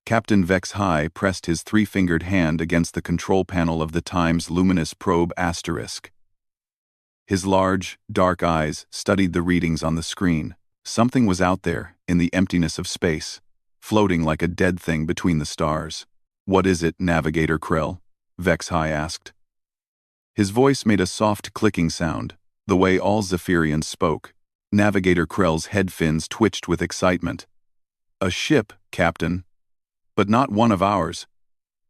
Captain HFY pressed his three-fingered hand against the control panel of the Time's luminous probe asterisk. His large, dark eyes studied the readings on the screen. Something was out there, in the emptiness of space, floating like a dead thing between the stars. "What is it, Navigator Krell?" HFY asked. His voice made a soft clicking sound, the way all Zephyrians spoke. Navigator Krell's head fins twitched with excitement. "A ship, Captain. But not one of ours.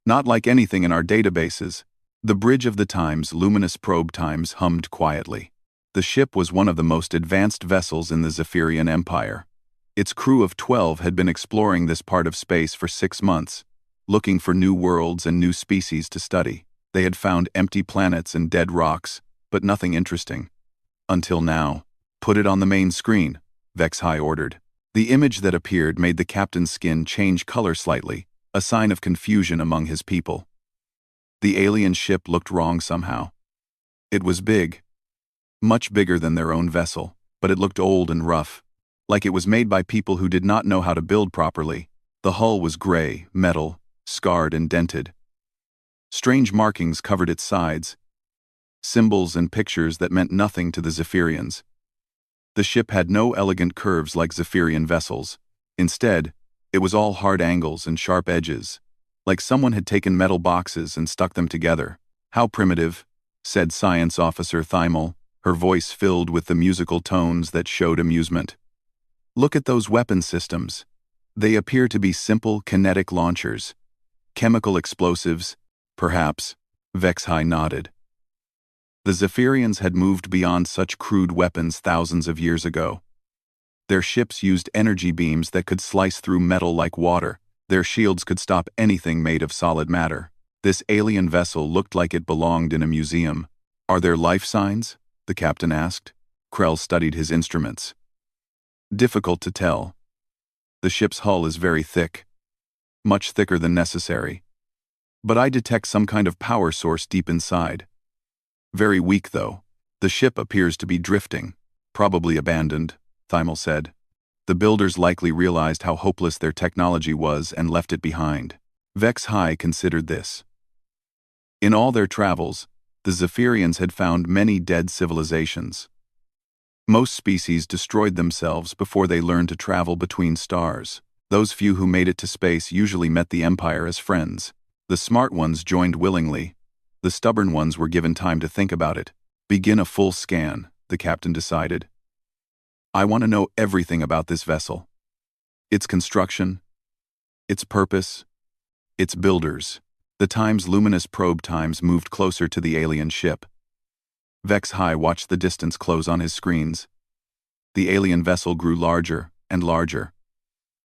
Not like anything in our databases." The bridge of the Time's luminous probe Times hummed quietly. The ship was one of the most advanced vessels in the Zephyrian Empire. Its crew of 12 had been exploring this part of space for 6 months, looking for new worlds and new species to study. They had found empty planets and dead rocks, but nothing interesting. Until now. "Put it on the main screen," HFY ordered. The image that appeared made the captain's skin change color slightly, a sign of confusion among his people. The alien ship looked wrong somehow. It was big. Much bigger than their own vessel, but it looked old and rough, like it was made by people who did not know how to build properly. The hull was gray, metal, scarred and dented. Strange markings covered its sides, symbols and pictures that meant nothing to the Zephyrians. The ship had no elegant curves like Zephyrian vessels. Instead, it was all hard angles and sharp edges, like someone had taken metal boxes and stuck them together. "How primitive," said Science Officer Thymel, her voice filled with the musical tones that showed amusement. "Look at those weapon systems. They appear to be simple kinetic launchers. Chemical explosives, perhaps," HFY nodded. The Zephyrians had moved beyond such crude weapons thousands of years ago. Their ships used energy beams that could slice through metal like water. Their shields could stop anything made of solid matter. This alien vessel looked like it belonged in a museum. "Are there life signs?" the captain asked. Krell studied his instruments. "Difficult to tell. The ship's hull is very thick. Much thicker than necessary. But I detect some kind of power source deep inside. Very weak, though. The ship appears to be drifting. Probably abandoned," Thymel said. "The builders likely realized how hopeless their technology was and left it behind." HFY considered this. In all their travels, the Zephyrians had found many dead civilizations. Most species destroyed themselves before they learned to travel between stars. Those few who made it to space usually met the Empire as friends. The smart ones joined willingly. The stubborn ones were given time to think about it. "Begin a full scan," the captain decided. "I want to know everything about this vessel. Its construction, its purpose, its builders." The Time's luminous probe Times moved closer to the alien ship. HFY watched the distance close on his screens. The alien vessel grew larger and larger.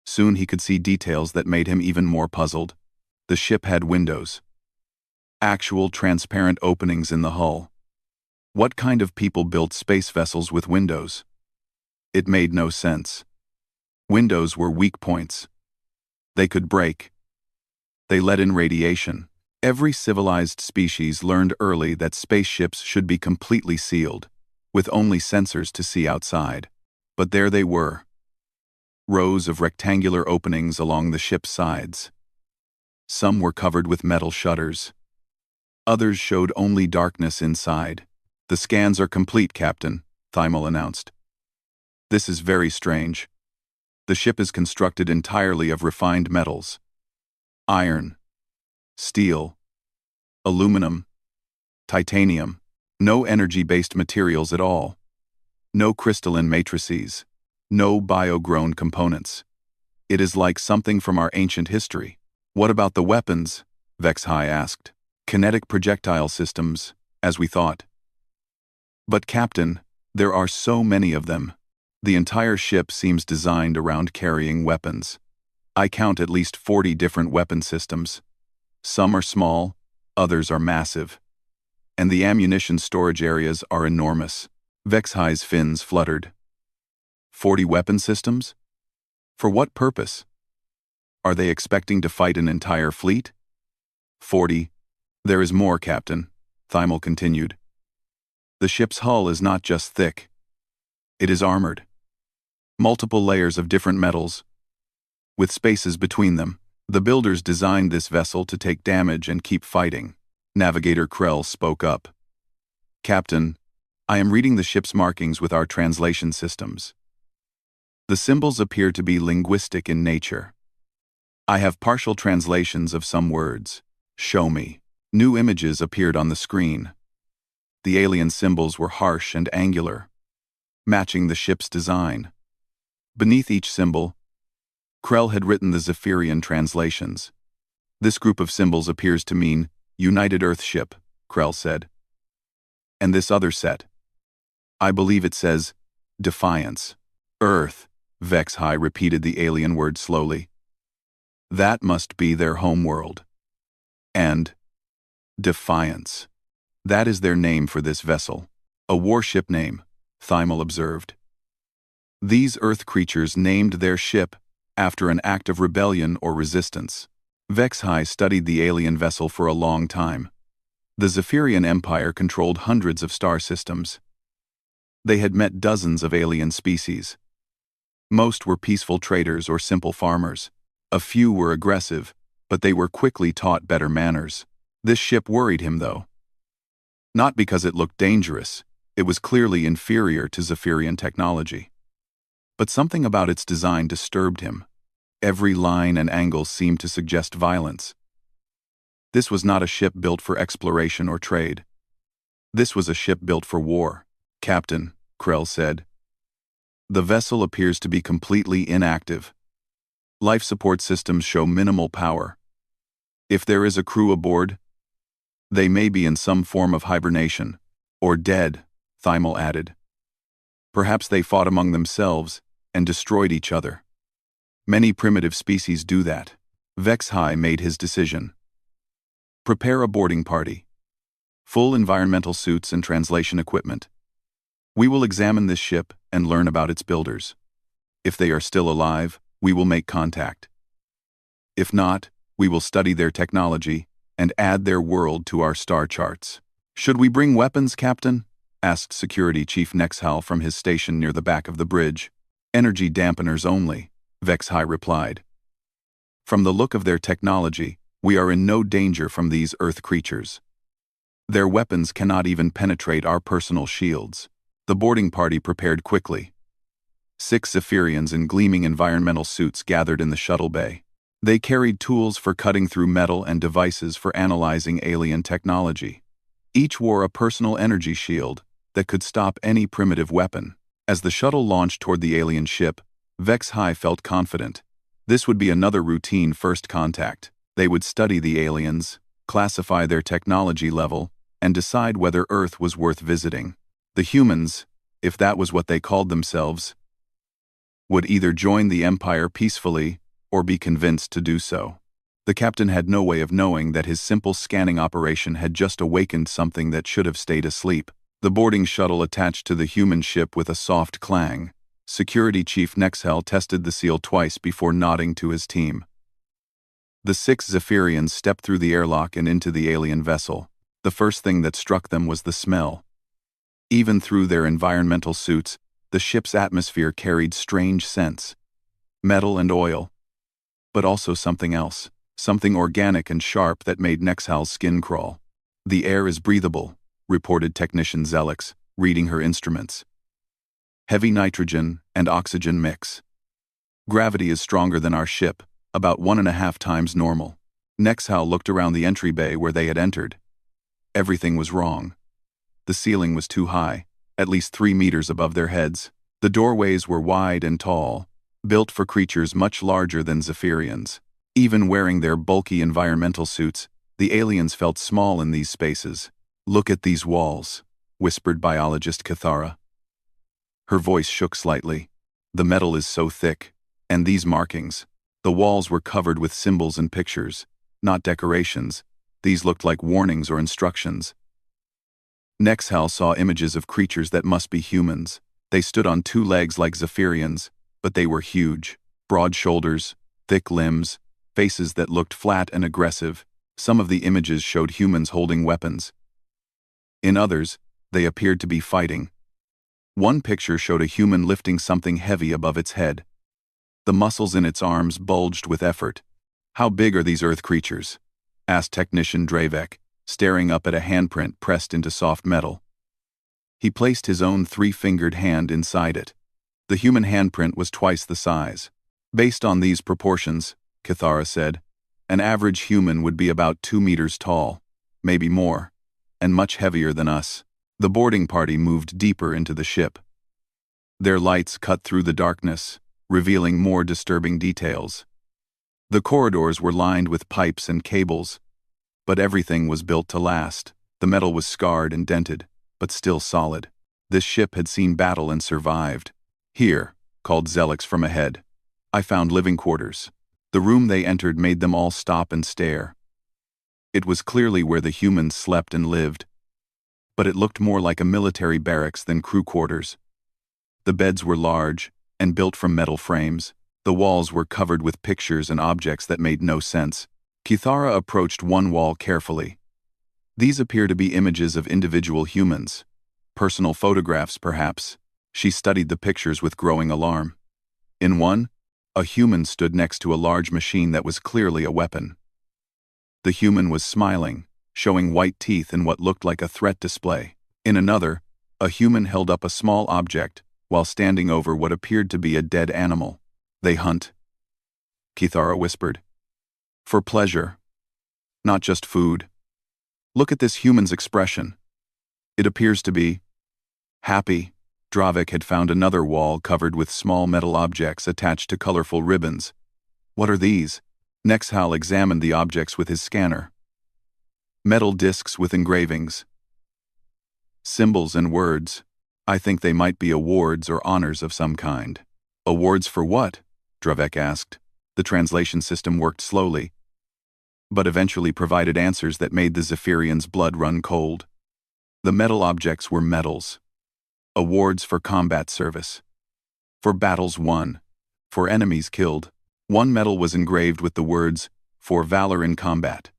Soon he could see details that made him even more puzzled. The ship had windows. Actual transparent openings in the hull. What kind of people built space vessels with windows? It made no sense. Windows were weak points. They could break. They let in radiation. Every civilized species learned early that spaceships should be completely sealed, with only sensors to see outside. But there they were. Rows of rectangular openings along the ship's sides. Some were covered with metal shutters. Others showed only darkness inside. "The scans are complete, Captain," Thymel announced. "This is very strange. The ship is constructed entirely of refined metals. Iron, steel, aluminum, titanium. No energy-based materials at all. No crystalline matrices. No bio-grown components. It is like something from our ancient history." "What about the weapons?" HFY asked. "Kinetic projectile systems, as we thought." "But Captain, there are so many of them. The entire ship seems designed around carrying weapons. I count at least 40 different weapon systems. Some are small, others are massive. And the ammunition storage areas are enormous." HFY's fins fluttered. 40 weapon systems? For what purpose? Are they expecting to fight an entire fleet? 40. There is more, Captain, Thymel continued. The ship's hull is not just thick. It is armored. Multiple layers of different metals, with spaces between them. The builders designed this vessel to take damage and keep fighting. Navigator Krell spoke up. Captain, I am reading the ship's markings with our translation systems. The symbols appear to be linguistic in nature. I have partial translations of some words. Show me. New images appeared on the screen. The alien symbols were harsh and angular, matching the ship's design. Beneath each symbol, Krell had written the Zephyrian translations. This group of symbols appears to mean United Earth Ship, Krell said. And this other set, I believe it says Defiance. Earth, Vex-High repeated the alien word slowly. That must be their homeworld. And Defiance. That is their name for this vessel. A warship name, Thymal observed. These Earth creatures named their ship after an act of rebellion or resistance. Vex-High studied the alien vessel for a long time. The Zephyrian Empire controlled hundreds of star systems. They had met dozens of alien species. Most were peaceful traders or simple farmers. A few were aggressive, but they were quickly taught better manners. This ship worried him, though. Not because it looked dangerous, it was clearly inferior to Zephyrian technology. But something about its design disturbed him. Every line and angle seemed to suggest violence. This was not a ship built for exploration or trade. This was a ship built for war, Captain, Krell said. The vessel appears to be completely inactive. Life support systems show minimal power. If there is a crew aboard, they may be in some form of hibernation, or dead, Thymal added. Perhaps they fought among themselves and destroyed each other. Many primitive species do that. Vex-High made his decision. Prepare a boarding party. Full environmental suits and translation equipment. We will examine this ship and learn about its builders. If they are still alive, we will make contact. If not, we will study their technology and add their world to our star charts. Should we bring weapons, Captain? Asked Security Chief Nexhal from his station near the back of the bridge. Energy dampeners only, Vex-High replied. From the look of their technology, we are in no danger from these Earth creatures. Their weapons cannot even penetrate our personal shields. The boarding party prepared quickly. 6 Zephyrians in gleaming environmental suits gathered in the shuttle bay. They carried tools for cutting through metal and devices for analyzing alien technology. Each wore a personal energy shield that could stop any primitive weapon. As the shuttle launched toward the alien ship, Vex-High felt confident. This would be another routine first contact. They would study the aliens, classify their technology level, and decide whether Earth was worth visiting. The humans, if that was what they called themselves, would either join the Empire peacefully or be convinced to do so. The captain had no way of knowing that his simple scanning operation had just awakened something that should have stayed asleep. The boarding shuttle attached to the human ship with a soft clang. Security Chief Nexhal tested the seal twice before nodding to his team. The 6 Zephyrians stepped through the airlock and into the alien vessel. The first thing that struck them was the smell. Even through their environmental suits, the ship's atmosphere carried strange scents. Metal and oil. But also something else. Something organic and sharp that made Nexhal's skin crawl. The air is breathable, reported Technician Zelix, reading her instruments. Heavy nitrogen and oxygen mix. Gravity is stronger than our ship, about 1.5 times normal. Nexhal looked around the entry bay where they had entered. Everything was wrong. The ceiling was too high, at least 3 meters above their heads. The doorways were wide and tall, built for creatures much larger than Zephyrians. Even wearing their bulky environmental suits, the aliens felt small in these spaces. Look at these walls, whispered biologist Cathara. Her voice shook slightly. The metal is so thick, and these markings. The walls were covered with symbols and pictures, not decorations. These looked like warnings or instructions. Nexhal saw images of creatures that must be humans. They stood on 2 legs like Zephyrians, but they were huge. Broad shoulders, thick limbs, faces that looked flat and aggressive. Some of the images showed humans holding weapons. In others, they appeared to be fighting. One picture showed a human lifting something heavy above its head. The muscles in its arms bulged with effort. How big are these Earth creatures? Asked Technician Dravek, staring up at a handprint pressed into soft metal. He placed his own three-fingered hand inside it. The human handprint was twice the size. Based on these proportions, Kithara said, an average human would be about 2 meters tall, maybe more, and much heavier than us. The boarding party moved deeper into the ship. Their lights cut through the darkness, revealing more disturbing details. The corridors were lined with pipes and cables, but everything was built to last. The metal was scarred and dented, but still solid. This ship had seen battle and survived. Here, called Zelix from ahead, I found living quarters. The room they entered made them all stop and stare. It was clearly where the humans slept and lived, but it looked more like a military barracks than crew quarters. The beds were large and built from metal frames. The walls were covered with pictures and objects that made no sense. Kithara approached one wall carefully. These appear to be images of individual humans. Personal photographs, perhaps. She studied the pictures with growing alarm. In one, a human stood next to a large machine that was clearly a weapon. The human was smiling, showing white teeth in what looked like a threat display. In another, a human held up a small object while standing over what appeared to be a dead animal. They hunt, Kithara whispered. For pleasure, not just food. Look at this human's expression. It appears to be happy. Dravek had found another wall covered with small metal objects attached to colorful ribbons. What are these? Nexhal examined the objects with his scanner. Metal discs with engravings. Symbols and words. I think they might be awards or honors of some kind. Awards for what? Dravek asked. The translation system worked slowly, but eventually provided answers that made the Zephyrian's blood run cold. The metal objects were medals. Awards for combat service. For battles won. For enemies killed. One medal was engraved with the words, "For valor in combat."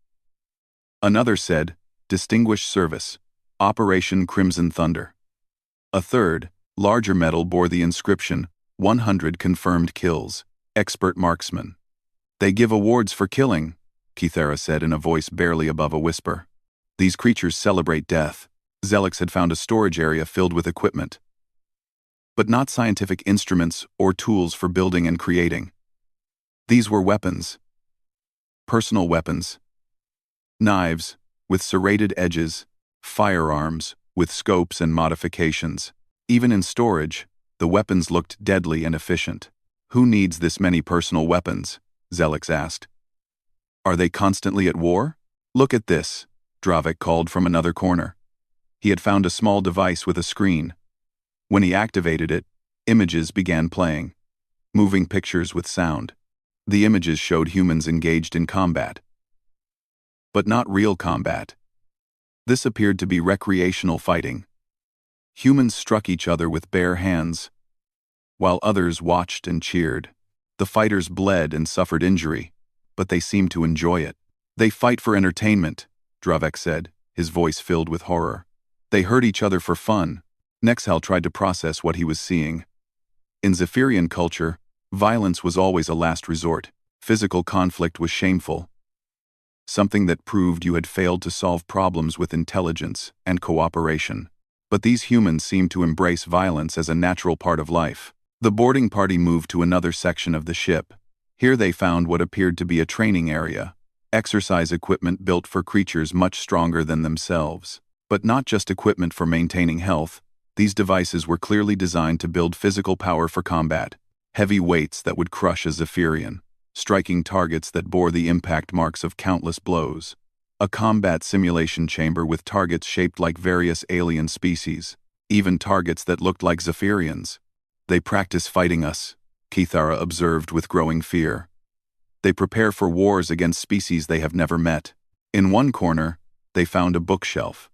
Another said, "Distinguished service. Operation Crimson Thunder." A third, larger medal bore the inscription, 100 confirmed kills. Expert marksman. They give awards for killing, Kithara said in a voice barely above a whisper. These creatures celebrate death. Zelix had found a storage area filled with equipment, but not scientific instruments or tools for building and creating. These were weapons. Personal weapons. Knives, with serrated edges, firearms, with scopes and modifications. Even in storage, the weapons looked deadly and efficient. Who needs this many personal weapons? Zelix asked. Are they constantly at war? Look at this, Dravek called from another corner. He had found a small device with a screen. When he activated it, images began playing, moving pictures with sound. The images showed humans engaged in combat, but not real combat. This appeared to be recreational fighting. Humans struck each other with bare hands, while others watched and cheered. The fighters bled and suffered injury, but they seemed to enjoy it. They fight for entertainment, Dravek said, his voice filled with horror. They hurt each other for fun. Nexhal tried to process what he was seeing. In Zephyrian culture, violence was always a last resort. Physical conflict was shameful, something that proved you had failed to solve problems with intelligence and cooperation. But these humans seemed to embrace violence as a natural part of life. The boarding party moved to another section of the ship. Here they found what appeared to be a training area, exercise equipment built for creatures much stronger than themselves. But not just equipment for maintaining health. These devices were clearly designed to build physical power for combat. Heavy weights that would crush a Zephyrian, striking targets that bore the impact marks of countless blows. A combat simulation chamber with targets shaped like various alien species, even targets that looked like Zephyrians. They practice fighting us, Kithara observed with growing fear. They prepare for wars against species they have never met. In one corner, they found a bookshelf.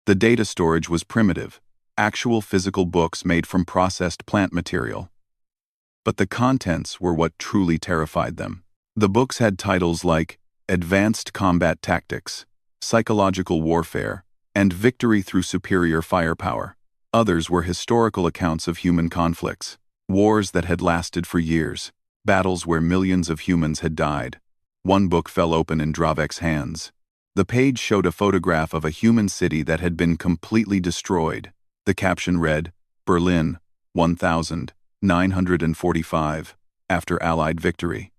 The data storage was primitive, actual physical books made from processed plant material. But the contents were what truly terrified them. The books had titles like Advanced Combat Tactics, Psychological Warfare, and Victory Through Superior Firepower. Others were historical accounts of human conflicts, wars that had lasted for years, battles where millions of humans had died. One book fell open in Dravek's hands. The page showed a photograph of a human city that had been completely destroyed. The caption read, Berlin, 1945, after Allied victory.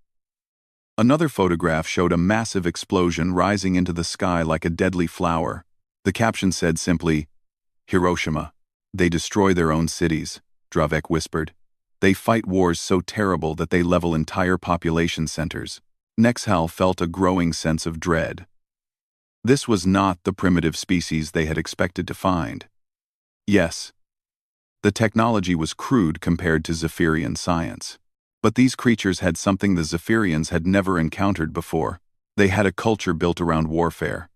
Another photograph showed a massive explosion rising into the sky like a deadly flower. The caption said simply, Hiroshima. They destroy their own cities, Dravek whispered. They fight wars so terrible that they level entire population centers. Nexhal felt a growing sense of dread. This was not the primitive species they had expected to find. Yes, the technology was crude compared to Zephyrian science. But these creatures had something the Zephyrians had never encountered before. They had a culture built around warfare.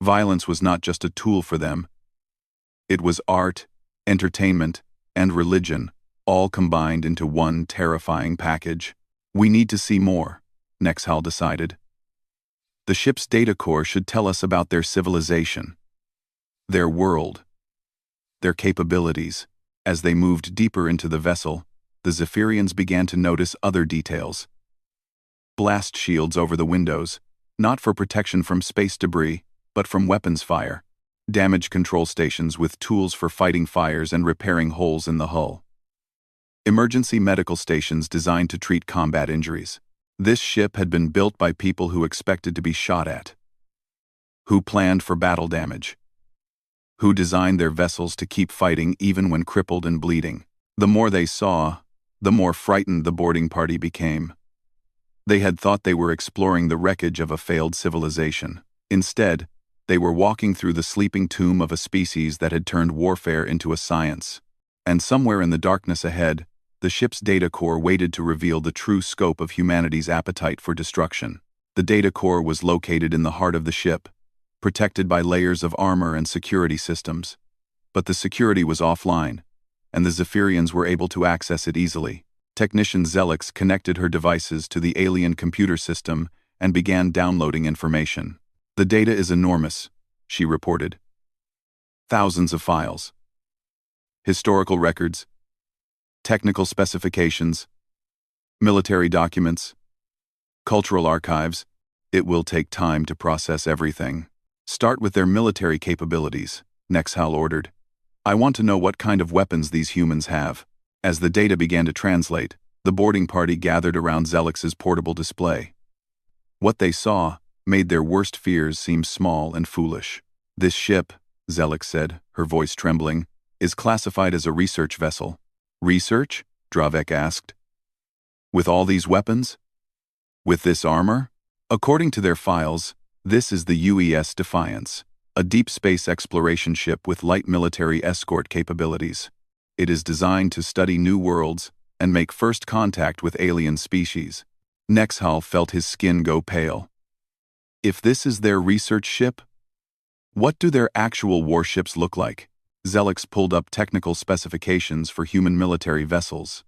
Violence was not just a tool for them. It was art, entertainment, and religion, all combined into one terrifying package. We need to see more, Nexhal decided. The ship's data core should tell us about their civilization, their world, their capabilities. As they moved deeper into the vessel, the Zephyrians began to notice other details. Blast shields over the windows, not for protection from space debris, but from weapons fire. Damage control stations with tools for fighting fires and repairing holes in the hull. Emergency medical stations designed to treat combat injuries. This ship had been built by people who expected to be shot at, who planned for battle damage, who designed their vessels to keep fighting even when crippled and bleeding. The more they saw, the more frightened the boarding party became. They had thought they were exploring the wreckage of a failed civilization. Instead, they were walking through the sleeping tomb of a species that had turned warfare into a science. And somewhere in the darkness ahead, the ship's data core waited to reveal the true scope of humanity's appetite for destruction. The data core was located in the heart of the ship, protected by layers of armor and security systems. But the security was offline, and the Zephyrians were able to access it easily. Technician Zelix connected her devices to the alien computer system and began downloading information. The data is enormous, she reported. Thousands of files. Historical records, technical specifications, military documents, cultural archives. It will take time to process everything. Start with their military capabilities, Nexhal ordered. I want to know what kind of weapons these humans have. As the data began to translate, the boarding party gathered around Zelix's portable display. What they saw made their worst fears seem small and foolish. This ship, Zelix said, her voice trembling, is classified as a research vessel. Research? Dravek asked. With all these weapons? With this armor? According to their files, this is the UES Defiance, a deep space exploration ship with light military escort capabilities. It is designed to study new worlds and make first contact with alien species. Nexhal felt his skin go pale. If this is their research ship, what do their actual warships look like? Zelix pulled up technical specifications for human military vessels.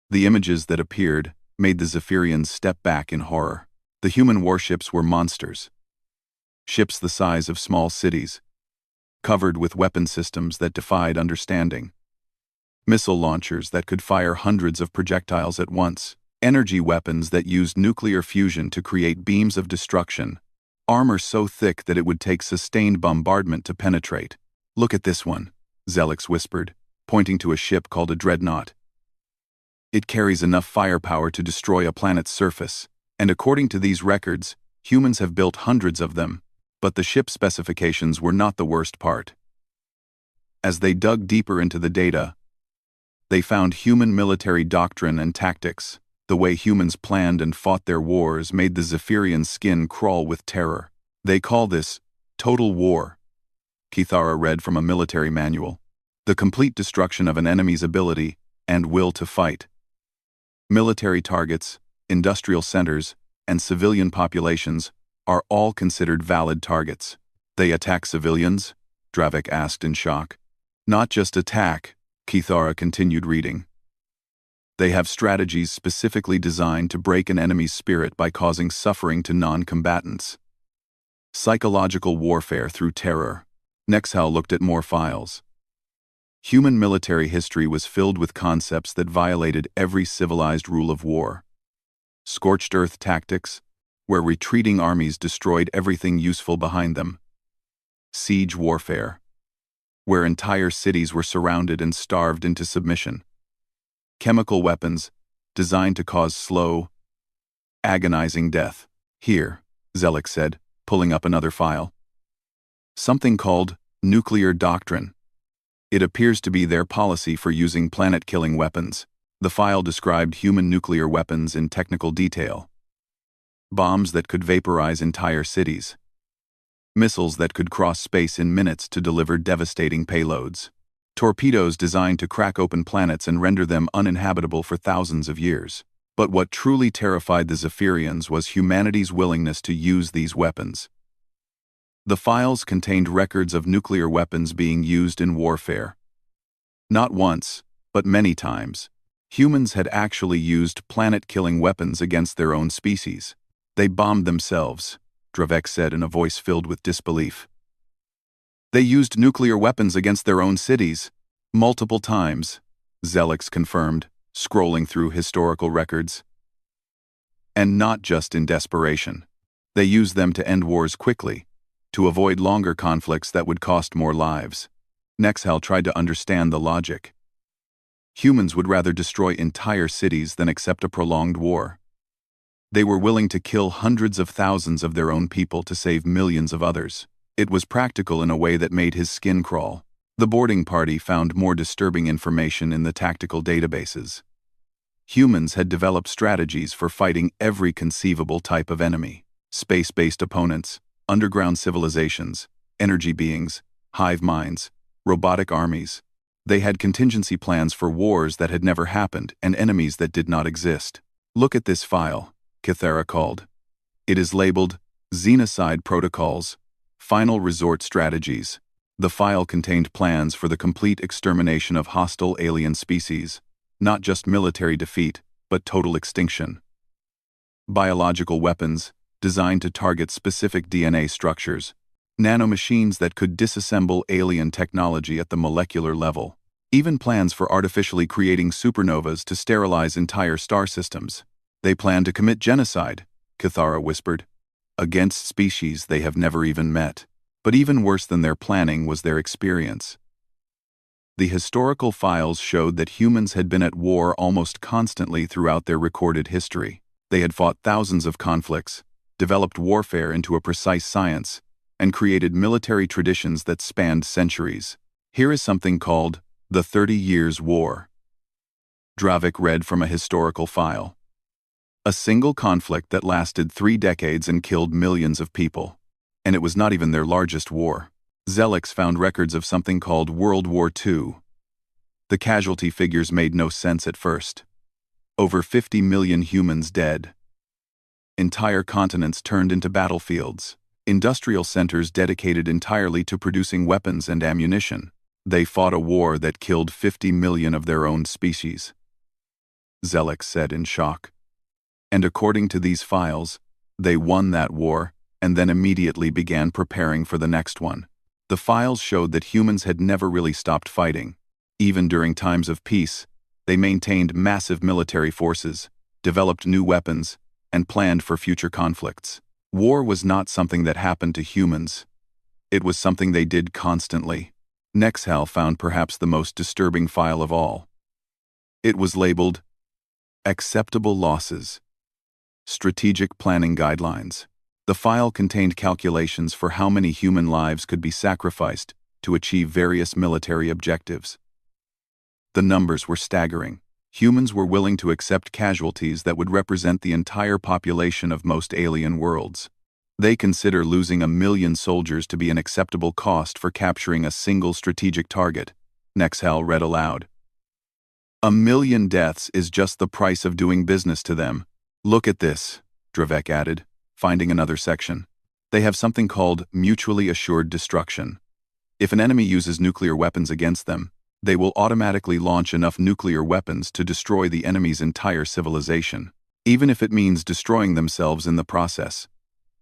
The images that appeared made the Zephyrians step back in horror. The human warships were monsters. Ships the size of small cities, covered with weapon systems that defied understanding. Missile launchers that could fire hundreds of projectiles at once. Energy weapons that used nuclear fusion to create beams of destruction. Armor so thick that it would take sustained bombardment to penetrate. Look at this one, Zelix whispered, pointing to a ship called a dreadnought. It carries enough firepower to destroy a planet's surface, and according to these records, humans have built hundreds of them. But the ship specifications were not the worst part. As they dug deeper into the data, they found human military doctrine and tactics. The way humans planned and fought their wars made the Zephyrian skin crawl with terror. They call this total war, Kithara read from a military manual. The complete destruction of an enemy's ability and will to fight. Military targets, industrial centers, and civilian populations are all considered valid targets. They attack civilians? Dravek asked in shock. Not just attack, Kithara continued reading. They have strategies specifically designed to break an enemy's spirit by causing suffering to non-combatants. Psychological warfare through terror. Nexhal looked at more files. Human military history was filled with concepts that violated every civilized rule of war. Scorched earth tactics, where retreating armies destroyed everything useful behind them. Siege warfare, where entire cities were surrounded and starved into submission. Chemical weapons, designed to cause slow, agonizing death. Here, Zelix said, pulling up another file. Something called nuclear doctrine. It appears to be their policy for using planet-killing weapons. The file described human nuclear weapons in technical detail. Bombs that could vaporize entire cities. Missiles that could cross space in minutes to deliver devastating payloads. Torpedoes designed to crack open planets and render them uninhabitable for thousands of years. But what truly terrified the Zephyrians was humanity's willingness to use these weapons. The files contained records of nuclear weapons being used in warfare. Not once, but many times, humans had actually used planet-killing weapons against their own species. They bombed themselves, Dravek said in a voice filled with disbelief. They used nuclear weapons against their own cities, multiple times, Zelix confirmed, scrolling through historical records. And not just in desperation. They used them to end wars quickly, to avoid longer conflicts that would cost more lives. Nexhal tried to understand the logic. Humans would rather destroy entire cities than accept a prolonged war. They were willing to kill hundreds of thousands of their own people to save millions of others. It was practical in a way that made his skin crawl. The boarding party found more disturbing information in the tactical databases. Humans had developed strategies for fighting every conceivable type of enemy. Space-based opponents, underground civilizations, energy beings, hive minds, robotic armies. They had contingency plans for wars that had never happened and enemies that did not exist. Look at this file, Kythera called. It is labeled Xenocide Protocols, Final Resort Strategies. The file contained plans for the complete extermination of hostile alien species, not just military defeat, but total extinction. Biological weapons, designed to target specific DNA structures. Nanomachines that could disassemble alien technology at the molecular level. Even plans for artificially creating supernovas to sterilize entire star systems. They plan to commit genocide, Kythera whispered, against species they have never even met. But even worse than their planning was their experience. The historical files showed that humans had been at war almost constantly throughout their recorded history. They had fought thousands of conflicts, developed warfare into a precise science, and created military traditions that spanned centuries. Here is something called the 30 Years' War. Dravik read from a historical file. A single conflict that lasted 3 decades and killed millions of people. And it was not even their largest war. Zelix found records of something called World War II. The casualty figures made no sense at first. Over 50 million humans dead. Entire continents turned into battlefields. Industrial centers dedicated entirely to producing weapons and ammunition. They fought a war that killed 50 million of their own species. Zelix said in shock. And according to these files, they won that war, and then immediately began preparing for the next one. The files showed that humans had never really stopped fighting. Even during times of peace, they maintained massive military forces, developed new weapons, and planned for future conflicts. War was not something that happened to humans. It was something they did constantly. Nexhal found perhaps the most disturbing file of all. It was labeled Acceptable Losses. Strategic Planning Guidelines. The file contained calculations for how many human lives could be sacrificed to achieve various military objectives. The numbers were staggering. Humans were willing to accept casualties that would represent the entire population of most alien worlds. They consider losing 1 million soldiers to be an acceptable cost for capturing a single strategic target, Nexhal read aloud. 1 million deaths is just the price of doing business to them. Look at this, Dravek added, finding another section. They have something called mutually assured destruction. If an enemy uses nuclear weapons against them, they will automatically launch enough nuclear weapons to destroy the enemy's entire civilization, even if it means destroying themselves in the process.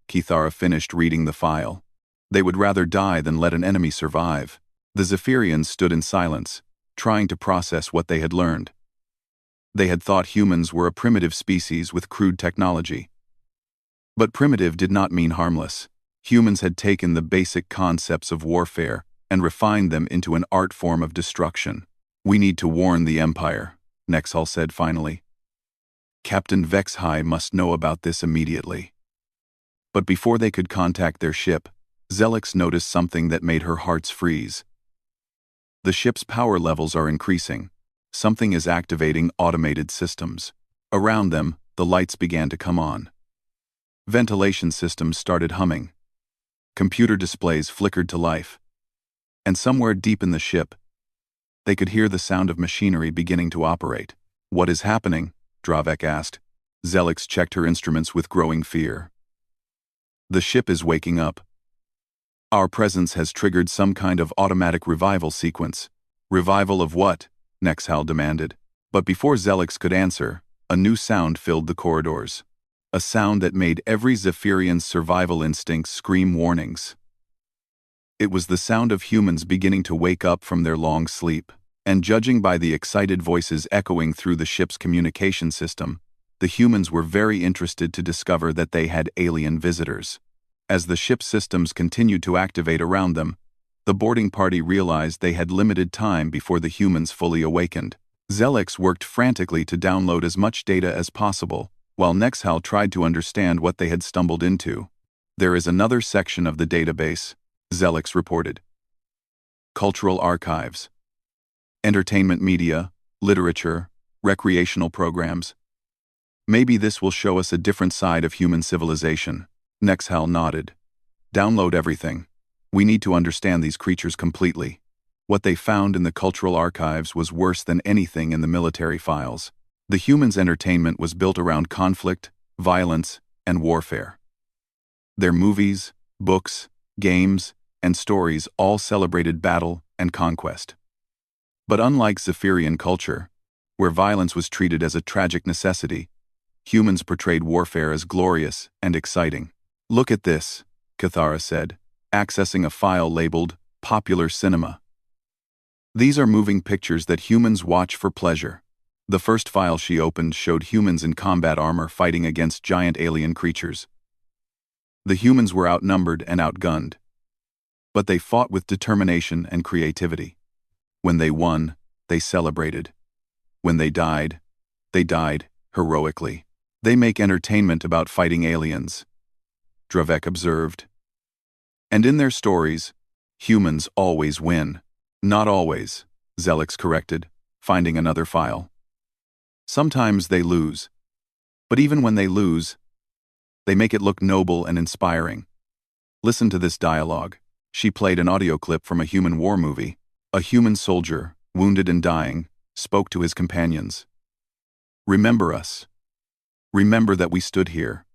Kythera finished reading the file. They would rather die than let an enemy survive. The Zephyrians stood in silence, trying to process what they had learned. They had thought humans were a primitive species with crude technology. But primitive did not mean harmless. Humans had taken the basic concepts of warfare and refined them into an art form of destruction. "We need to warn the Empire," Nexhal said finally. "Captain Vexhai must know about this immediately." But before they could contact their ship, Zelix noticed something that made her hearts freeze. The ship's power levels are increasing. Something is activating automated systems. Around them, the lights began to come on. Ventilation systems started humming. Computer displays flickered to life. And somewhere deep in the ship, they could hear the sound of machinery beginning to operate. "What is happening?" Dravek asked. Zelix checked her instruments with growing fear. "The ship is waking up. Our presence has triggered some kind of automatic revival sequence." "Revival of what?" Nexhal demanded. But before Zelix could answer, a new sound filled the corridors. A sound that made every Zephyrian's survival instinct scream warnings. It was the sound of humans beginning to wake up from their long sleep, and judging by the excited voices echoing through the ship's communication system, the humans were very interested to discover that they had alien visitors. As the ship's systems continued to activate around them, the boarding party realized they had limited time before the humans fully awakened. Zelix worked frantically to download as much data as possible, while Nexhal tried to understand what they had stumbled into. "There is another section of the database," Zelix reported. "Cultural archives. Entertainment media, literature, recreational programs. Maybe this will show us a different side of human civilization." Nexhal nodded. "Download everything. We need to understand these creatures completely." What they found in the cultural archives was worse than anything in the military files. The humans' entertainment was built around conflict, violence, and warfare. Their movies, books, games, and stories all celebrated battle and conquest. But unlike Zephyrian culture, where violence was treated as a tragic necessity, humans portrayed warfare as glorious and exciting. "Look at this," Cathara said, accessing a file labeled Popular Cinema. "These are moving pictures that humans watch for pleasure." The first file she opened showed humans in combat armor fighting against giant alien creatures. The humans were outnumbered and outgunned. But they fought with determination and creativity. When they won, they celebrated. When they died heroically. "They make entertainment about fighting aliens," Dravek observed. "And in their stories, humans always win." "Not always," Zelix corrected, finding another file. "Sometimes they lose. But even when they lose, they make it look noble and inspiring. Listen to this dialogue." She played an audio clip from a human war movie. A human soldier, wounded and dying, spoke to his companions. "Remember us. Remember that we stood here.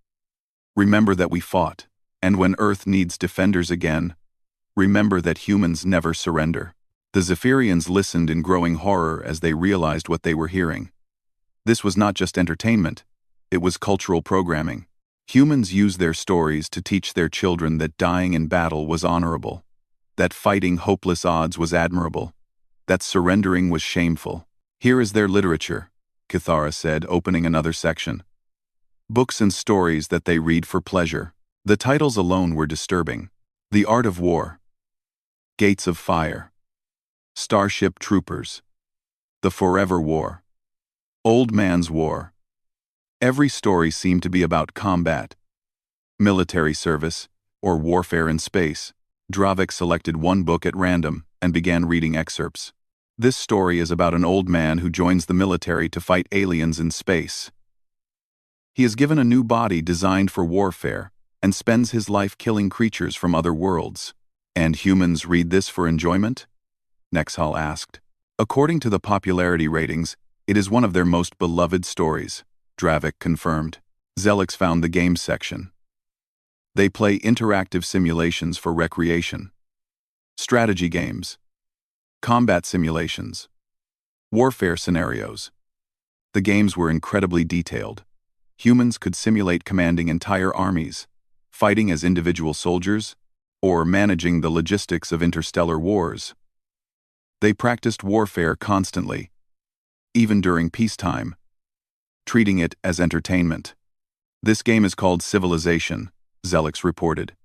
Remember that we fought. And when Earth needs defenders again, remember that humans never surrender." The Zephyrians listened in growing horror as they realized what they were hearing. This was not just entertainment, it was cultural programming. Humans used their stories to teach their children that dying in battle was honorable, that fighting hopeless odds was admirable, that surrendering was shameful. "Here is their literature," Cathara said, opening another section. "Books and stories that they read for pleasure." The titles alone were disturbing. "The Art of War," "Gates of Fire," "Starship Troopers," "The Forever War," "Old Man's War." Every story seemed to be about combat, military service, or warfare in space. Dravek selected one book at random and began reading excerpts. "This story is about an old man who joins the military to fight aliens in space. He is given a new body designed for warfare and spends his life killing creatures from other worlds." "And humans read this for enjoyment?" Nexhal asked. "According to the popularity ratings, it is one of their most beloved stories," Dravek confirmed. Zelix found the games section. They play interactive simulations for recreation. Strategy games. Combat simulations. Warfare scenarios. The games were incredibly detailed. Humans could simulate commanding entire armies, fighting as individual soldiers, or managing the logistics of interstellar wars. They practiced warfare constantly, even during peacetime, treating it as entertainment. This game is called Civilization, Zelix reported.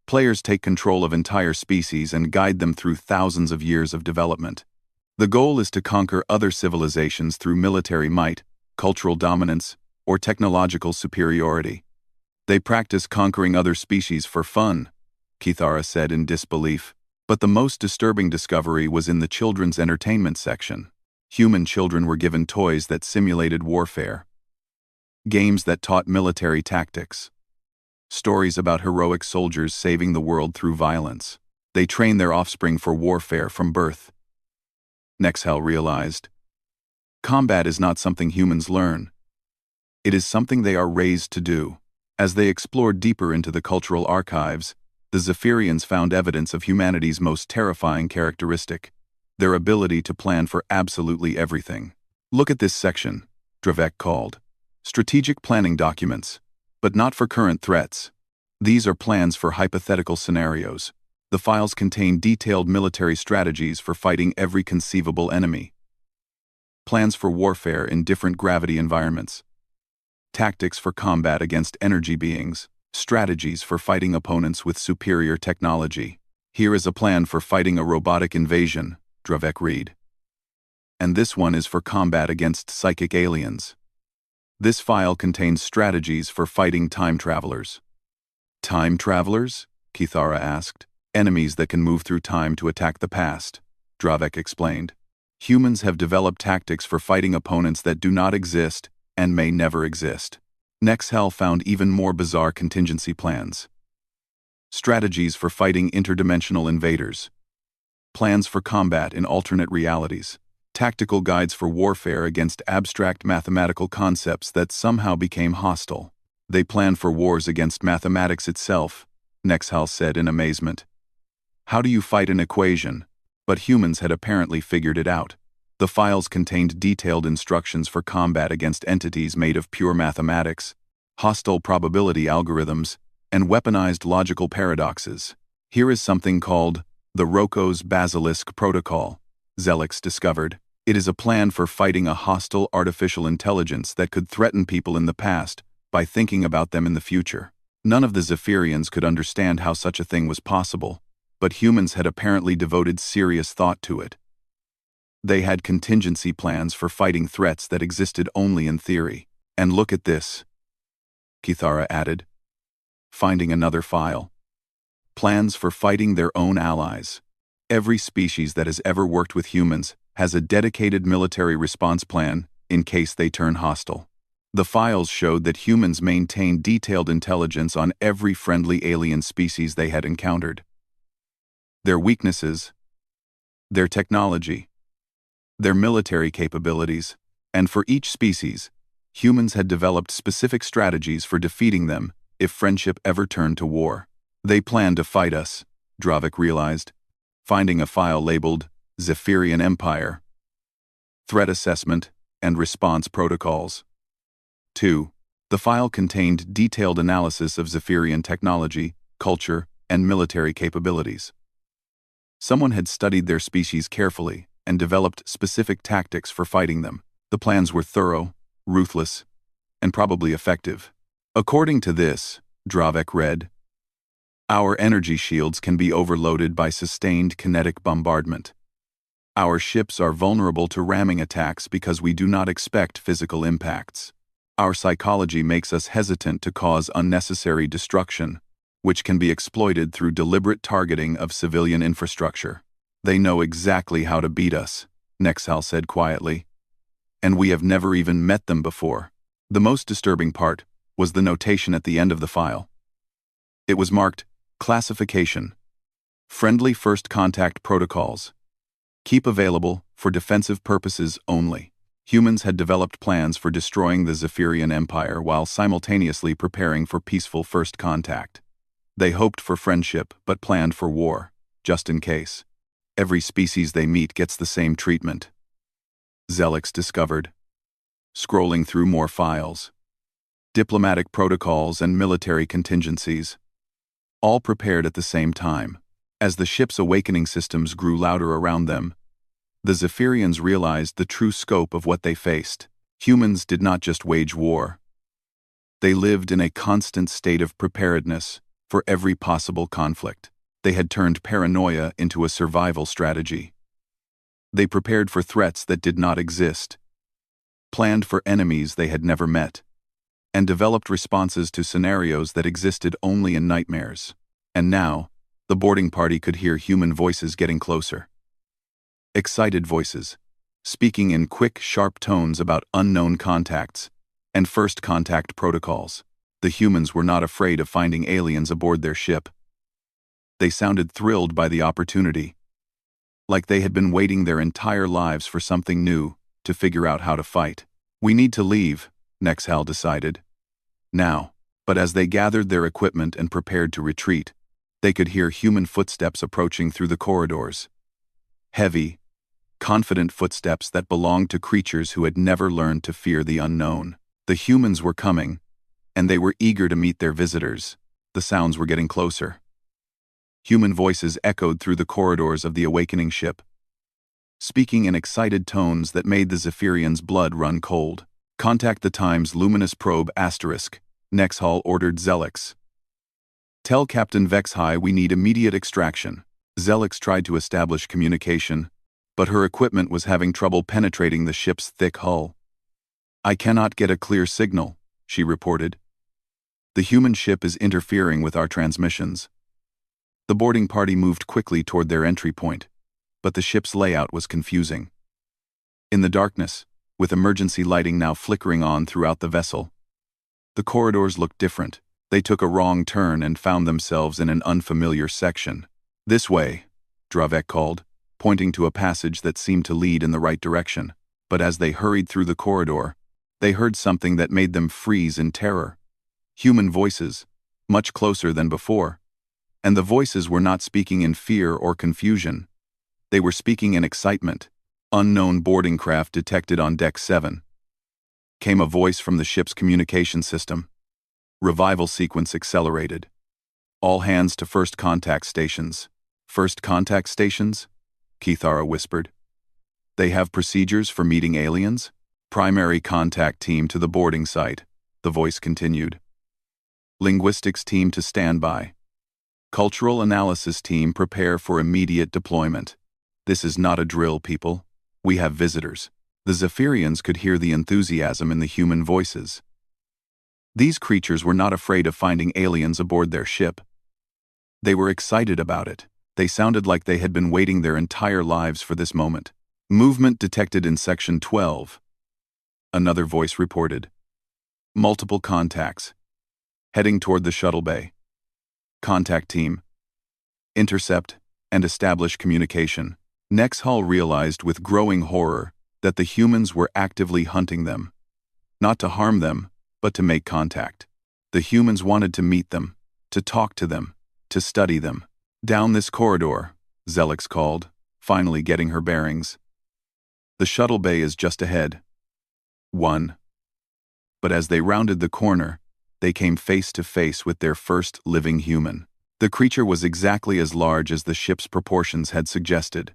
Players take control of entire species and guide them through thousands of years of development. The goal is to conquer other civilizations through military might, cultural dominance, or technological superiority. They practice conquering other species for fun, Kithara said in disbelief. But the most disturbing discovery was in the children's entertainment section. Human children were given toys that simulated warfare. Games that taught military tactics. Stories about heroic soldiers saving the world through violence. They train their offspring for warfare from birth. Nexhel realized. Combat is not something humans learn. It is something they are raised to do. As they explored deeper into the cultural archives, the Zephyrians found evidence of humanity's most terrifying characteristic, their ability to plan for absolutely everything. Look at this section, Dravek called. Strategic planning documents. But not for current threats. These are plans for hypothetical scenarios. The files contain detailed military strategies for fighting every conceivable enemy. Plans for warfare in different gravity environments. Tactics for combat against energy beings. Strategies for fighting opponents with superior technology. Here is a plan for fighting a robotic invasion, Dravek read. And this one is for combat against psychic aliens. This file contains strategies for fighting time travelers. Time travelers? Kithara asked. Enemies that can move through time to attack the past, Dravek explained. Humans have developed tactics for fighting opponents that do not exist and may never exist. Nexhel found even more bizarre contingency plans. Strategies for fighting interdimensional invaders. Plans for combat in alternate realities. Tactical guides for warfare against abstract mathematical concepts that somehow became hostile. They plan for wars against mathematics itself, Nexhel said in amazement. How do you fight an equation? But humans had apparently figured it out. The files contained detailed instructions for combat against entities made of pure mathematics, hostile probability algorithms, and weaponized logical paradoxes. Here is something called the Roko's Basilisk Protocol, Zelix discovered. It is a plan for fighting a hostile artificial intelligence that could threaten people in the past by thinking about them in the future. None of the Zephyrians could understand how such a thing was possible, but humans had apparently devoted serious thought to it. They had contingency plans for fighting threats that existed only in theory. And look at this, Kithara added, finding another file. Plans for fighting their own allies. Every species that has ever worked with humans has a dedicated military response plan in case they turn hostile. The files showed that humans maintained detailed intelligence on every friendly alien species they had encountered. Their weaknesses, their technology, their military capabilities, and for each species, humans had developed specific strategies for defeating them if friendship ever turned to war. They planned to fight us, Dravek realized, finding a file labeled Zephyrian Empire. Threat Assessment and Response Protocols. 2. The file contained detailed analysis of Zephyrian technology, culture, and military capabilities. Someone had studied their species carefully and developed specific tactics for fighting them. The plans were thorough, ruthless, and probably effective. According to this, Dravek read, our energy shields can be overloaded by sustained kinetic bombardment. Our ships are vulnerable to ramming attacks because we do not expect physical impacts. Our psychology makes us hesitant to cause unnecessary destruction, which can be exploited through deliberate targeting of civilian infrastructure. They know exactly how to beat us, Nexhel said quietly. And we have never even met them before. The most disturbing part was the notation at the end of the file. It was marked, Classification. Friendly First Contact Protocols. Keep available for defensive purposes only. Humans had developed plans for destroying the Zephyrian Empire while simultaneously preparing for peaceful first contact. They hoped for friendship but planned for war, just in case. Every species they meet gets the same treatment. Zelix discovered. Scrolling through more files. Diplomatic protocols and military contingencies. All prepared at the same time. As the ship's awakening systems grew louder around them, the Zephyrians realized the true scope of what they faced. Humans did not just wage war. They lived in a constant state of preparedness for every possible conflict. They had turned paranoia into a survival strategy. They prepared for threats that did not exist, planned for enemies they had never met, and developed responses to scenarios that existed only in nightmares. And now, the boarding party could hear human voices getting closer. Excited voices, speaking in quick, sharp tones about unknown contacts and first contact protocols. The humans were not afraid of finding aliens aboard their ship. They sounded thrilled by the opportunity, like they had been waiting their entire lives for something new to figure out how to fight. "We need to leave," Nexhal decided. Now, but as they gathered their equipment and prepared to retreat, they could hear human footsteps approaching through the corridors. Heavy, confident footsteps that belonged to creatures who had never learned to fear the unknown. The humans were coming, and they were eager to meet their visitors. The sounds were getting closer. Human voices echoed through the corridors of the awakening ship, speaking in excited tones that made the Zephyrians' blood run cold. "Contact the Times luminous probe asterisk," Nexhal ordered Zelix. "Tell Captain Vexhai we need immediate extraction." Zelix tried to establish communication, but her equipment was having trouble penetrating the ship's thick hull. "I cannot get a clear signal," she reported. "The human ship is interfering with our transmissions." The boarding party moved quickly toward their entry point, but the ship's layout was confusing. In the darkness, with emergency lighting now flickering on throughout the vessel, the corridors looked different. They took a wrong turn and found themselves in an unfamiliar section. "This way," Dravek called, pointing to a passage that seemed to lead in the right direction. But as they hurried through the corridor, they heard something that made them freeze in terror. Human voices, much closer than before. And the voices were not speaking in fear or confusion. They were speaking in excitement. "Unknown boarding craft detected on Deck 7. Came a voice from the ship's communication system. Revival sequence accelerated. "All hands to first contact stations." "First contact stations?" Kithara whispered. "They have procedures for meeting aliens?" "Primary contact team to the boarding site," the voice continued. "Linguistics team to standby. Cultural analysis team prepare for immediate deployment. This is not a drill, people. We have visitors." The Zephyrians could hear the enthusiasm in the human voices. These creatures were not afraid of finding aliens aboard their ship. They were excited about it. They sounded like they had been waiting their entire lives for this moment. "Movement detected in Section 12. Another voice reported. "Multiple contacts. Heading toward the shuttle bay. Contact team. Intercept and establish communication." Nexhal realized with growing horror that the humans were actively hunting them. Not to harm them, but to make contact. The humans wanted to meet them, to talk to them, to study them. "Down this corridor," Zelix called, finally getting her bearings. "The shuttle bay is just ahead." "1." But as they rounded the corner, they came face to face with their first living human. The creature was exactly as large as the ship's proportions had suggested.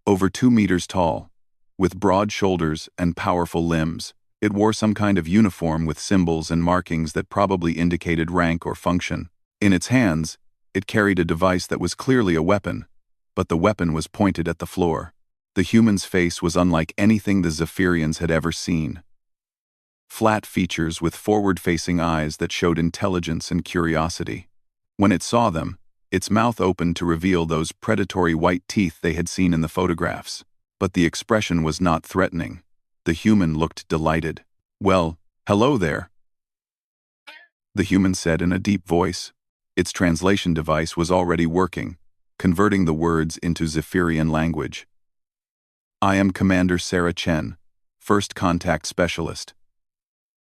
Over 2 meters tall, with broad shoulders and powerful limbs, it wore some kind of uniform with symbols and markings that probably indicated rank or function. In its hands, it carried a device that was clearly a weapon, but the weapon was pointed at the floor. The human's face was unlike anything the Zephyrians had ever seen. Flat features with forward-facing eyes that showed intelligence and curiosity. When it saw them, its mouth opened to reveal those predatory white teeth they had seen in the photographs. But the expression was not threatening. The human looked delighted. "Well, hello there," the human said in a deep voice. Its translation device was already working, converting the words into Zephyrian language. "I am Commander Sarah Chen, First Contact Specialist.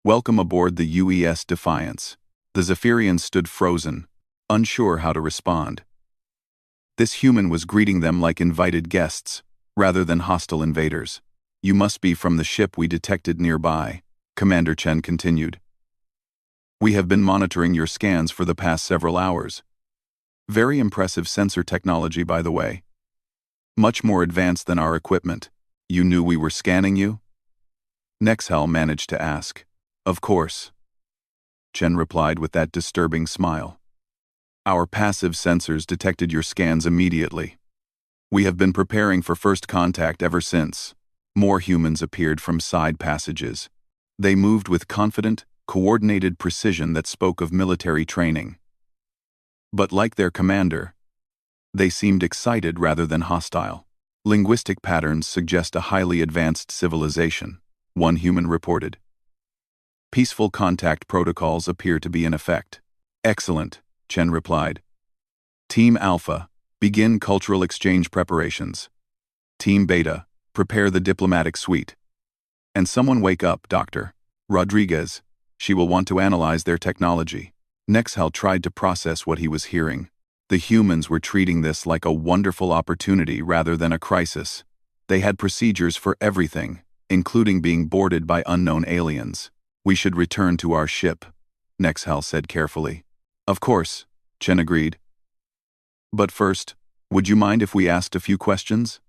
Welcome aboard the UES Defiance." The Zephyrians stood frozen, unsure how to respond. This human was greeting them like invited guests, rather than hostile invaders. "You must be from the ship we detected nearby," Commander Chen continued. "We have been monitoring your scans for the past several hours. Very impressive sensor technology, by the way. Much more advanced than our equipment. You knew we were scanning you?" Nexhal managed to ask. "Of course. Chen replied with that disturbing smile. Our passive sensors detected your scans immediately. We have been preparing for first contact ever since. More humans appeared from side passages. They moved with confident, coordinated precision that spoke of military training. But like their commander, they seemed excited rather than hostile. Linguistic patterns suggest a highly advanced civilization, one human reported. Peaceful contact protocols appear to be in effect. Excellent, Chen replied. Team Alpha, begin cultural exchange preparations. Team Beta, prepare the diplomatic suite. And someone wake up, Dr. Rodriguez. She will want to analyze their technology. Nexhal tried to process what he was hearing. The humans were treating this like a wonderful opportunity rather than a crisis. They had procedures for everything, including being boarded by unknown aliens. We should return to our ship, Nexhal said carefully. Of course, Chen agreed. But first, would you mind if we asked a few questions?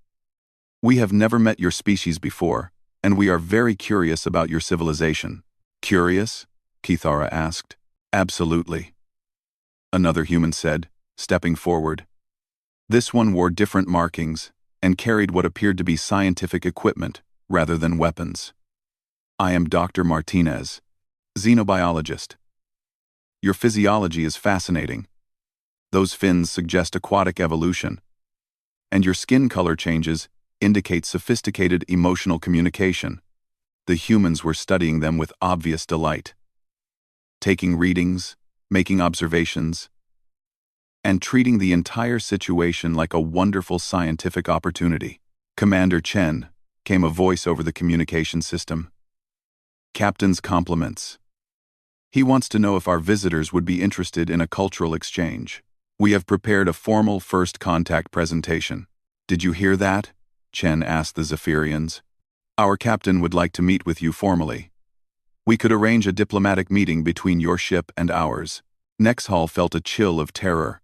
We have never met your species before, and we are very curious about your civilization. Curious? Kithara asked. Absolutely. Another human said, stepping forward. This one wore different markings and carried what appeared to be scientific equipment rather than weapons. I am Dr. Martinez, xenobiologist. Your physiology is fascinating. Those fins suggest aquatic evolution, and your skin color changes indicate sophisticated emotional communication. The humans were studying them with obvious delight, taking readings, making observations, and treating the entire situation like a wonderful scientific opportunity. Commander Chen, came a voice over the communication system. Captain's compliments. He wants to know if our visitors would be interested in a cultural exchange. We have prepared a formal first contact presentation. Did you hear that? Chen asked the Zephyrians. Our captain would like to meet with you formally. We could arrange a diplomatic meeting between your ship and ours. Nexhal felt a chill of terror.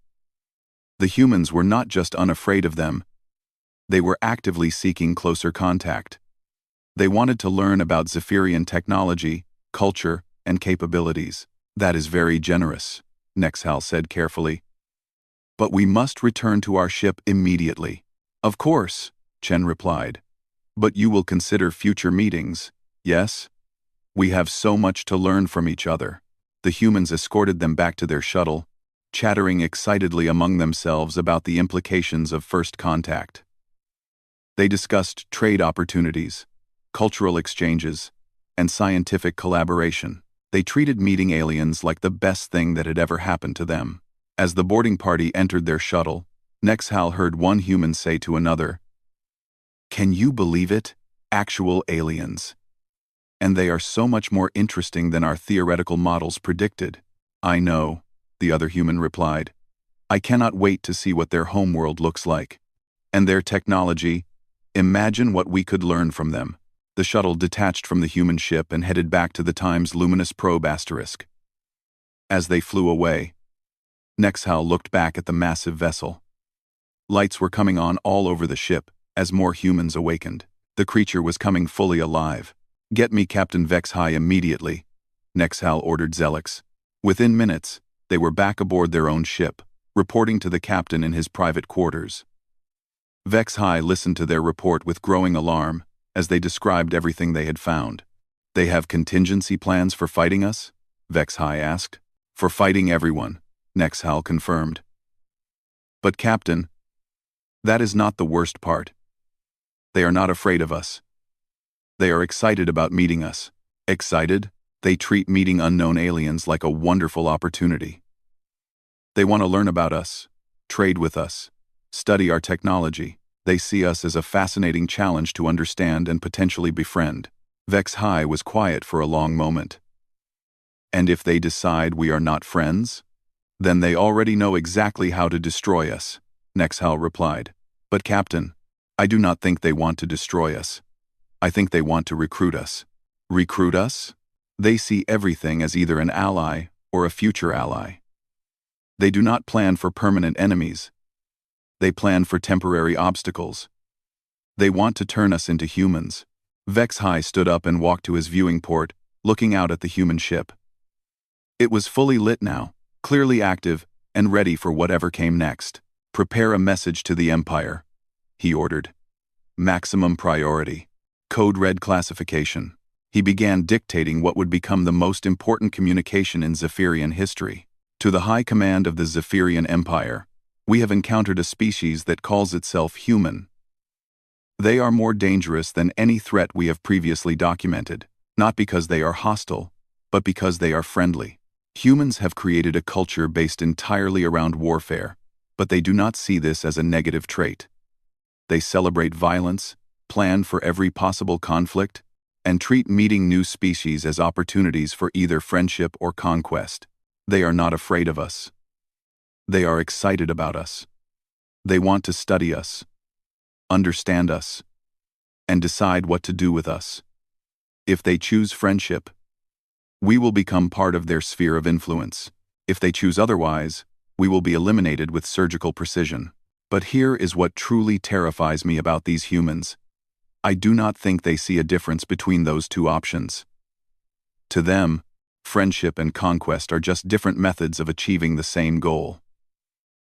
The humans were not just unafraid of them. They were actively seeking closer contact. They wanted to learn about Zephyrian technology, culture, and capabilities. That is very generous, Nexhal said carefully. But we must return to our ship immediately. Of course, Chen replied. But you will consider future meetings, yes? We have so much to learn from each other. The humans escorted them back to their shuttle, chattering excitedly among themselves about the implications of first contact. They discussed trade opportunities, cultural exchanges, and scientific collaboration. They treated meeting aliens like the best thing that had ever happened to them. As the boarding party entered their shuttle, Nexhal heard one human say to another, "Can you believe it? Actual aliens. And they are so much more interesting than our theoretical models predicted." I know, the other human replied. I cannot wait to see what their homeworld looks like. And their technology, imagine what we could learn from them. The shuttle detached from the human ship and headed back to the Time's luminous probe asterisk. As they flew away, Nexhal looked back at the massive vessel. Lights were coming on all over the ship as more humans awakened. The creature was coming fully alive. Get me Captain Vex-High immediately, Nexhal ordered Zelix. Within minutes, they were back aboard their own ship, reporting to the captain in his private quarters. Vex-High listened to their report with growing alarm as they described everything they had found. They have contingency plans for fighting us? Vex-High asked. For fighting everyone, Nexhal confirmed. But Captain, that is not the worst part. They are not afraid of us. They are excited about meeting us. Excited? They treat meeting unknown aliens like a wonderful opportunity. They want to learn about us, trade with us, study our technology. They see us as a fascinating challenge to understand and potentially befriend. Vex-High was quiet for a long moment. And if they decide we are not friends? Then they already know exactly how to destroy us, Nexhal replied. But Captain, I do not think they want to destroy us. I think they want to recruit us. Recruit us? They see everything as either an ally or a future ally. They do not plan for permanent enemies. They plan for temporary obstacles. They want to turn us into humans. Vex-High stood up and walked to his viewing port, looking out at the human ship. It was fully lit now, clearly active, and ready for whatever came next. "Prepare a message to the Empire," he ordered. "Maximum priority. Code red classification." He began dictating what would become the most important communication in Zephyrian history. "To the High Command of the Zephyrian Empire, we have encountered a species that calls itself human. They are more dangerous than any threat we have previously documented, not because they are hostile, but because they are friendly. Humans have created a culture based entirely around warfare, but they do not see this as a negative trait. They celebrate violence, plan for every possible conflict, and treat meeting new species as opportunities for either friendship or conquest. They are not afraid of us. They are excited about us. They want to study us, understand us, and decide what to do with us. If they choose friendship, we will become part of their sphere of influence. If they choose otherwise, we will be eliminated with surgical precision. But here is what truly terrifies me about these humans. I do not think they see a difference between those two options. To them, friendship and conquest are just different methods of achieving the same goal.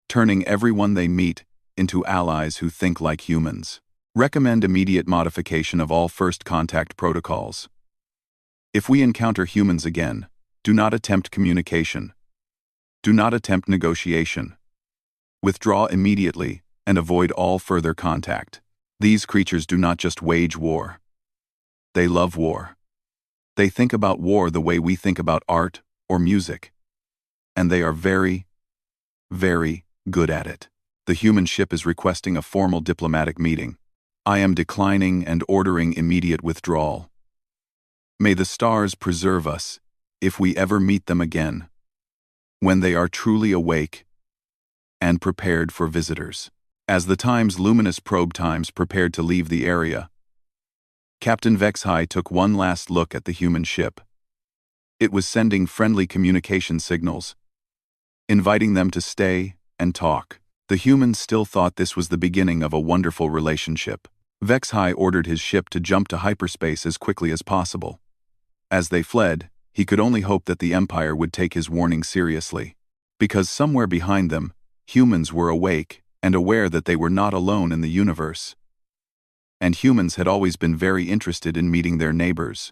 Turning everyone they meet into allies who think like humans. Recommend immediate modification of all first contact protocols. If we encounter humans again, do not attempt communication. Do not attempt negotiation. Withdraw immediately and avoid all further contact. These creatures do not just wage war. They love war. They think about war the way we think about art or music. And they are very, very good at it. The human ship is requesting a formal diplomatic meeting. I am declining and ordering immediate withdrawal. May the stars preserve us if we ever meet them again, when they are truly awake and prepared for visitors. As the Time's luminous probe times prepared to leave the area, Captain Vexhai took one last look at the human ship. It was sending friendly communication signals, inviting them to stay and talk. The humans still thought this was the beginning of a wonderful relationship. Vexhai ordered his ship to jump to hyperspace as quickly as possible. As they fled, he could only hope that the Empire would take his warning seriously. Because somewhere behind them, humans were awake and aware that they were not alone in the universe. And humans had always been very interested in meeting their neighbors.